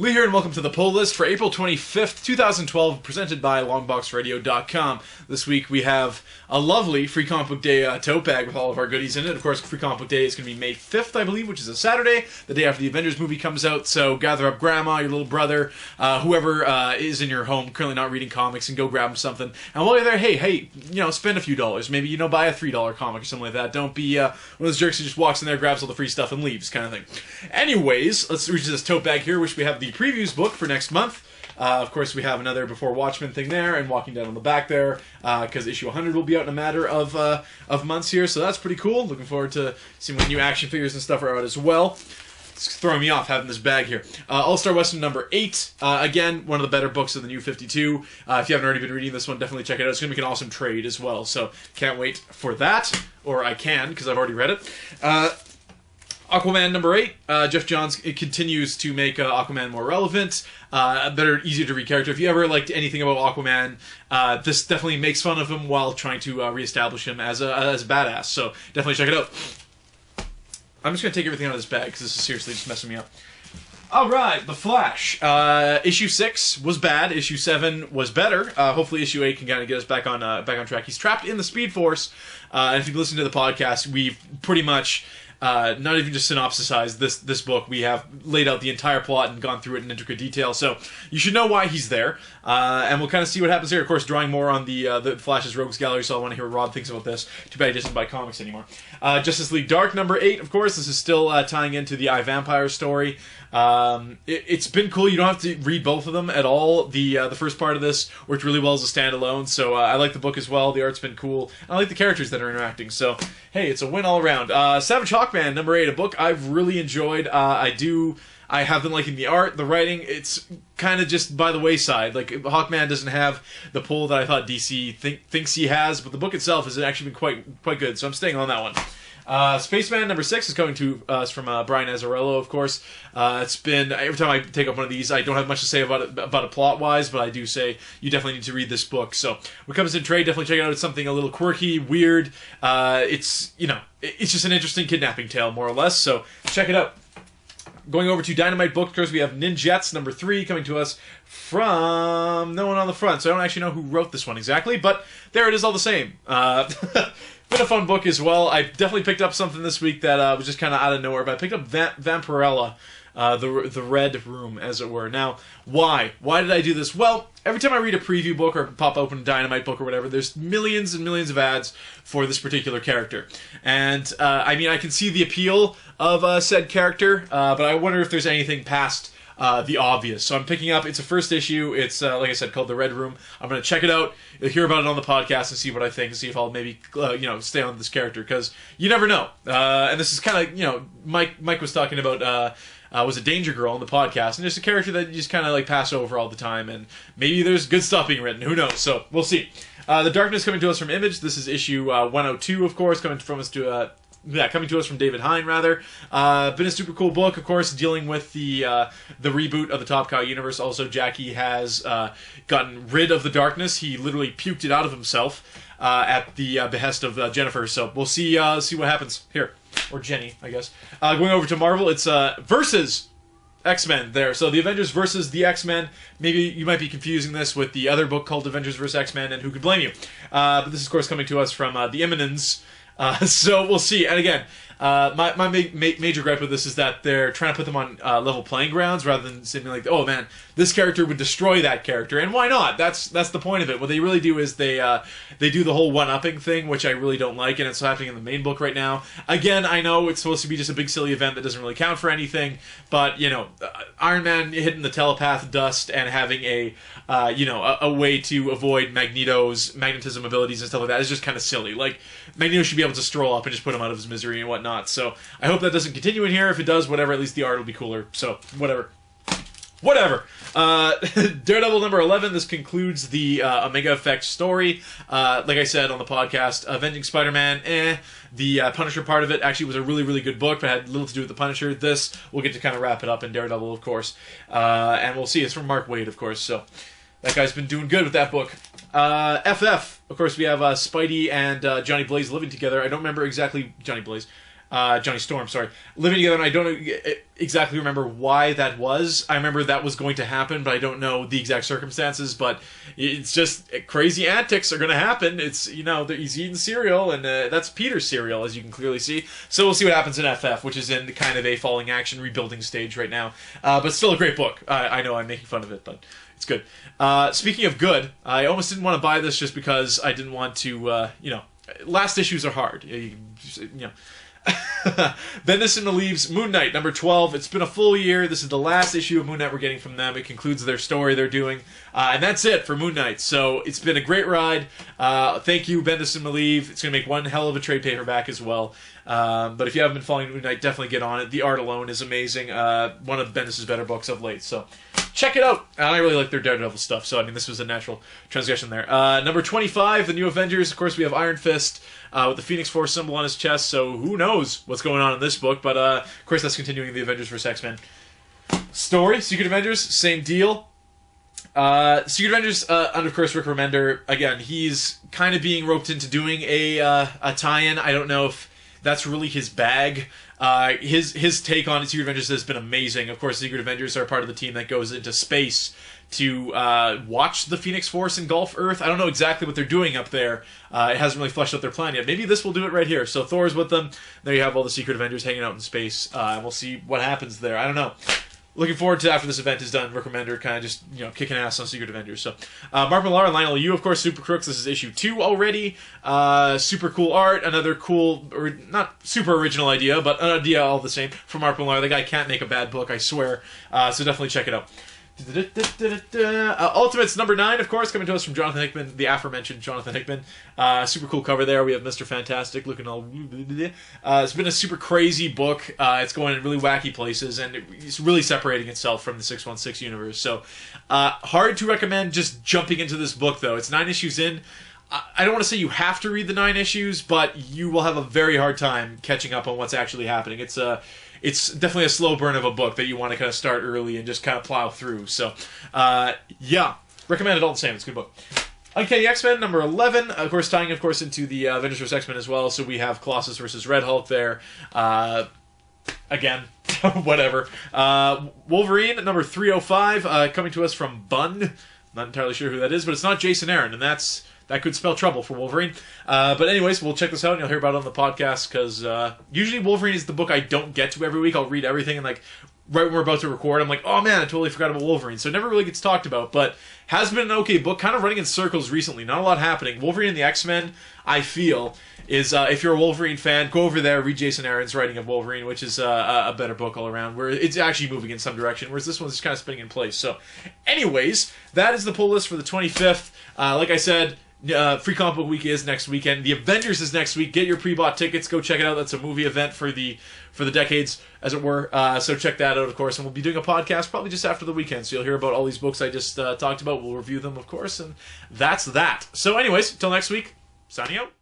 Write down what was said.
Lee here, and welcome to the poll list for April 25th, 2012, presented by longboxradio.com. This week we have a lovely Free Comic Book Day tote bag with all of our goodies in it. Of course, Free Comic Book Day is going to be May 5th, I believe, which is a Saturday, the day after the Avengers movie comes out. So gather up grandma, your little brother, whoever is in your home currently not reading comics, and go grab them something. And while you're there, hey, spend a few dollars. Maybe, buy a $3 comic or something like that. Don't be one of those jerks who just walks in there, grabs all the free stuff, and leaves, kind of thing. Anyways, let's reach this tote bag here, which we have the previews book for next month. Of course, we have another Before Watchmen thing there, and Walking Dead on the back there, because issue 100 will be out in a matter of months here, so that's pretty cool. Looking forward to seeing what new action figures and stuff are out as well. It's throwing me off having this bag here. All-Star Western number 8. Again, one of the better books of the New 52. If you haven't already been reading this one, definitely check it out. It's going to make an awesome trade as well, so can't wait for that. Or I can, because I've already read it. Aquaman number 8. Jeff Johns continues to make Aquaman more relevant, a better, easier to read character. If you ever liked anything about Aquaman, this definitely makes fun of him while trying to reestablish him as a badass. So definitely check it out. I'm just going to take everything out of this bag because this is seriously just messing me up. Alright, The Flash. Issue 6 was bad. Issue 7 was better. Hopefully issue 8 can kind of get us back on track. He's trapped in the Speed Force. And if you've listened to the podcast, we've pretty much not even just synopsisized this book. We have laid out the entire plot and gone through it in intricate detail. So you should know why he's there. And we'll kind of see what happens here. Of course, drawing more on the Flash's Rogues Gallery, so I want to hear what Rob thinks about this. Too bad he doesn't buy comics anymore. Justice League Dark number 8, of course. This is still tying into the iVampire story. It's been cool. You don't have to read both of them at all. The first part of this worked really well as a standalone, so I like the book as well. The art's been cool. I like the characters that are interacting, so hey, it's a win all around. Savage Hawkman number 8, a book I've really enjoyed. I have been liking the art, the writing. It's kind of just by the wayside. Like, Hawkman doesn't have the pull that I thought DC thinks he has, but the book itself has actually been quite good, so I'm staying on that one. Spaceman number 6 is coming to us from Brian Azzarello, of course. It's been, every time I take up one of these, I don't have much to say about it plot-wise, but I do say you definitely need to read this book. So, when it comes in trade, definitely check it out. It's something a little quirky, weird. It's just an interesting kidnapping tale, more or less, so check it out. Going over to Dynamite Book, of course, we have Ninjets number 3 coming to us from no one on the front, so I don't actually know who wrote this one exactly, but there it is all the same. Been a fun book as well. I definitely picked up something this week that was just kind of out of nowhere, but I picked up Vampirella, the Red Room, as it were. Now, why? Why did I do this? Well, every time I read a preview book or pop open a Dynamite book or whatever, there's millions and millions of ads for this particular character. And, I can see the appeal of said character, but I wonder if there's anything past the obvious. So I'm picking up, it's a first issue, it's, like I said, called The Red Room. I'm going to check it out, you'll hear about it on the podcast and see what I think, and see if I'll maybe, stay on this character, because you never know. And this is kind of, Mike was talking about, was a Danger Girl on the podcast, and there's a character that you just kind of, pass over all the time, and maybe there's good stuff being written, who knows, so we'll see. The Darkness coming to us from Image, this is issue 102, of course, coming to us from David Hine, rather. Been a super cool book, of course, dealing with the reboot of the Top Cow universe. Also, Jackie has gotten rid of the darkness. He literally puked it out of himself at the behest of Jennifer. So we'll see what happens here. Or Jenny, I guess. Going over to Marvel, it's versus X-Men there. So the Avengers versus the X-Men. Maybe you might be confusing this with the other book called Avengers vs. X-Men, and who could blame you? But this is, of course, coming to us from the Eminence. So we'll see. And again, my major gripe with this is that they're trying to put them on level playing grounds rather than saying like, oh man, this character would destroy that character, and why not? That's the point of it. What they really do is they do the whole one-upping thing, which I really don't like, and it's happening in the main book right now. Again, I know it's supposed to be just a big silly event that doesn't really count for anything, but Iron Man hitting the telepath dust and having a way to avoid Magneto's magnetism abilities and stuff like that is just kind of silly. Like, Magneto should be able to stroll up and just put him out of his misery and whatnot. So I hope that doesn't continue in here. If it does, whatever, at least the art will be cooler. So whatever. Daredevil number 11, this concludes the Omega Effect story. Like I said on the podcast, Avenging Spider-Man, The Punisher part of it actually was a really, really good book, but had little to do with the Punisher. This, we'll get to kind of wrap it up in Daredevil, of course. And we'll see. It's from Mark Waid, of course, so that guy's been doing good with that book. FF, of course, we have Spidey and Johnny Blaze living together. I don't remember exactly Johnny Blaze. Johnny Storm, sorry, living together, and I don't exactly remember why that was. I remember that was going to happen, but I don't know the exact circumstances, but it's just crazy antics are going to happen. It's, you know, he's eating cereal, and that's Peter's cereal, as you can clearly see. So we'll see what happens in FF, which is in kind of a falling action, rebuilding stage right now. But still a great book. I know I'm making fun of it, but it's good. Speaking of good, I almost didn't want to buy this just because I didn't want to, you know, last issues are hard. You know. Bendis and Maleev's Moon Knight, number 12. It's been a full year. This is the last issue of Moon Knight we're getting from them. It concludes their story they're doing. And that's it for Moon Knight. So it's been a great ride. Thank you, Bendis and Maleev. It's going to make one hell of a trade paperback as well. But if you haven't been following Moon Knight, definitely get on it. The art alone is amazing. One of Bendis' better books of late. So check it out. I really like their Daredevil stuff. So, I mean, this was a natural transgression there. Number 25, The New Avengers. Of course, we have Iron Fist with the Phoenix Force symbol on his chest. So who knows what's going on in this book. But, of course, that's continuing the Avengers vs. X-Men story. Secret Avengers, same deal. Secret Avengers, under, of course, Rick Remender. Again, he's kind of being roped into doing a tie-in. I don't know if that's really his bag. His take on Secret Avengers has been amazing. Of course, Secret Avengers are part of the team that goes into space to watch the Phoenix Force engulf Earth. I don't know exactly what they're doing up there. It hasn't really fleshed out their plan yet. Maybe this will do it right here. So Thor's with them. There you have all the Secret Avengers hanging out in space. And we'll see what happens there. I don't know. Looking forward to, after this event is done, Rick Remender kind of just, you know, kicking ass on Secret Avengers. So, Mark Millar and Lionel Yu, of course, Super Crooks. This is issue 2 already. Super cool art. Another cool, or not super original idea, but an idea all the same from Mark Millar. The guy can't make a bad book, I swear. So definitely check it out. Ultimates number 9, of course, coming to us from Jonathan Hickman, the aforementioned Jonathan Hickman. Super cool cover there. We have Mr. Fantastic looking all... it's been a super crazy book. It's going in really wacky places, and it's really separating itself from the 616 universe. So, hard to recommend just jumping into this book, though. It's 9 issues in. I don't want to say you have to read the 9 issues, but you will have a very hard time catching up on what's actually happening. It's definitely a slow burn of a book that you want to kind of start early and just kind of plow through. So, yeah, recommend it all the same. It's a good book. Uncanny X-Men, number 11. Of course, tying, of course, into the Avengers vs. X-Men as well. So we have Colossus versus Red Hulk there. Again, whatever. Wolverine, number 305, coming to us from Bun. Not entirely sure who that is, but it's not Jason Aaron, and that could spell trouble for Wolverine. But anyways, we'll check this out, and you'll hear about it on the podcast, because usually Wolverine is the book I don't get to every week. I'll read everything, and like right when we're about to record, I'm like, oh man, I totally forgot about Wolverine. So it never really gets talked about, but has been an okay book, kind of running in circles recently. Not a lot happening. Wolverine and the X-Men, I feel, is if you're a Wolverine fan, go over there, read Jason Aaron's writing of Wolverine, which is a better book all around, where it's actually moving in some direction, whereas this one's just kind of spinning in place. So anyways, that is the pull list for the 25th. Like I said, Free Comic Book Week is next weekend. The Avengers is next week. Get your pre-bought tickets. Go check it out. That's a movie event for the decades, as it were. So check that out, of course. And we'll be doing a podcast probably just after the weekend. So you'll hear about all these books I just talked about. We'll review them, of course. And that's that. So anyways, until next week, signing out.